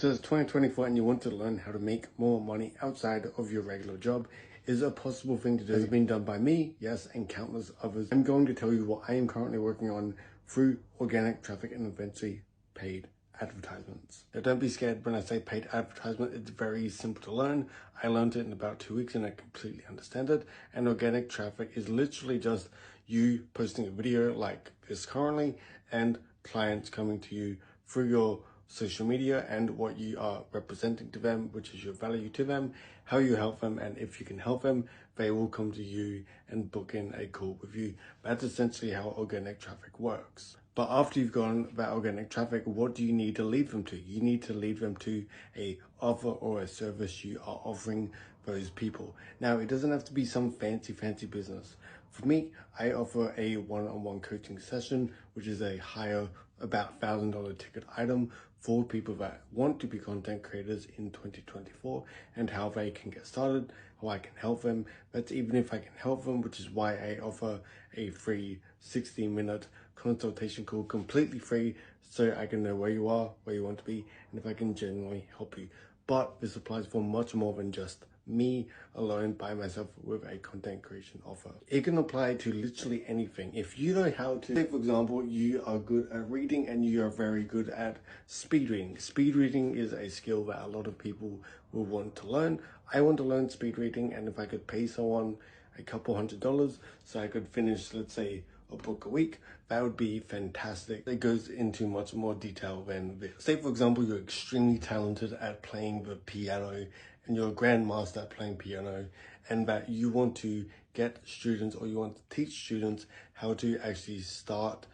So it's 2024 and you want to learn how to make more money outside of your regular job. Is a possible thing to do. Has been done by me, yes, and countless others. I'm going to tell you what I am currently working on through organic traffic and eventually paid advertisements. Now don't be scared when I say paid advertisement. It's very simple to learn. I learned it in about 2 weeks and I completely understand it. And organic traffic is literally just you posting a video like this currently and clients coming to you through your social media and what you are representing to them, which is your value to them, how you help them, and if you can help them, they will come to you and book in a call with you. That's essentially how organic traffic works. But after you've gone that organic traffic, what do you need to lead them to? You need to lead them to a offer or a service you are offering those people. Now, it doesn't have to be some fancy business. For me, I offer a one-on-one coaching session, which is a higher, about $1,000 ticket item for people that want to be content creators in 2024 and how they can get started, how I can help them. That's even if I can help them, which is why I offer a free 60-minute consultation call, completely free, so I can know where you are, where you want to be, and if I can genuinely help you. But this applies for much more than just me alone by myself with a content creation offer. It can apply to literally anything. If you know how to, say for example, you are good at reading and you are very good at speed reading. Speed reading is a skill that a lot of people will want to learn. I want to learn speed reading, and if I could pay someone a couple $100 so I could finish, let's say, a book a week, that would be fantastic. It goes into much more detail than this. Say for example, you're extremely talented at playing the piano and you're a grandmaster at playing piano, and that you want to get students, or you want to teach students how to actually start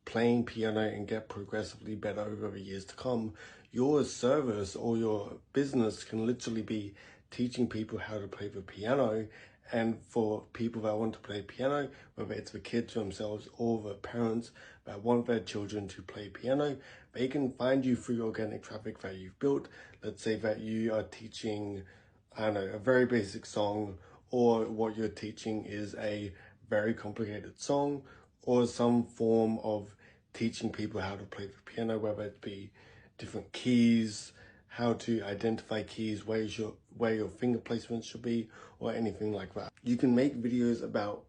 playing piano and get progressively better over the years to come. Your service or your business can literally be teaching people how to play the piano. And for people that want to play piano, whether it's the kids themselves or the parents that want their children to play piano, they can find you through organic traffic that you've built. Let's say that you are teaching, I don't know, a very basic song, or what you're teaching is a very complicated song, or some form of teaching people how to play the piano, whether it be different keys, how to identify keys, where your finger placement should be, or anything like that. You can make videos about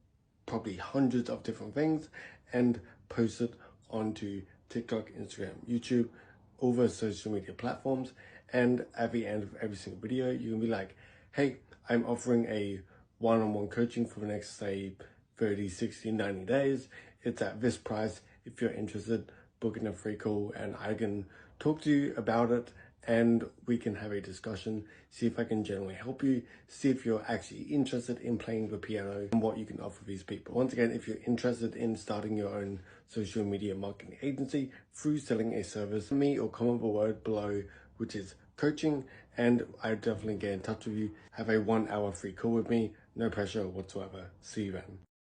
probably hundreds of different things and post it onto TikTok, Instagram, YouTube, all those social media platforms. And at the end of every single video, you can be like, hey, I'm offering a one-on-one coaching for the next, say, 30, 60, 90 days. It's at this price. If you're interested, book in a free call and I can talk to you about it, and we can have a discussion, see if I can generally help you, see if you're actually interested in playing the piano and what you can offer these people. Once again, if you're interested in starting your own social media marketing agency through selling a service, me or comment the word below, which is coaching, and I definitely get in touch with you. Have a 1 hour free call with me, no pressure whatsoever. See you then.